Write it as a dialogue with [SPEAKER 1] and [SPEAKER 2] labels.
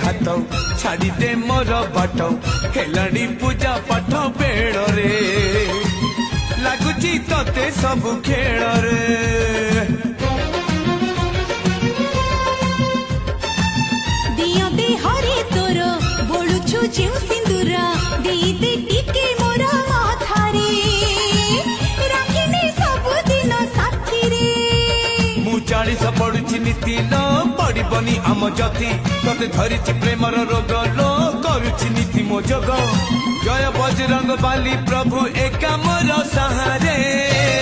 [SPEAKER 1] हाथ छाड़ी दे मोर बाट हेलाड़ी पूजा पाठ बेड़ रे लगुची तते सब खेल रे
[SPEAKER 2] दियो दे हरे तोर बोलुछु जेउ सिंदूर दे दे टिके मोर माथा रे राखिनी सब दिन साथी रे
[SPEAKER 1] मु 40 पड़ुछि नीति लो पड़बनी आम जति तते धरिछि प्रेमर रोग लो करुछि नीति मो जग जय बजरंग बाली प्रभु एका मोर सहारे।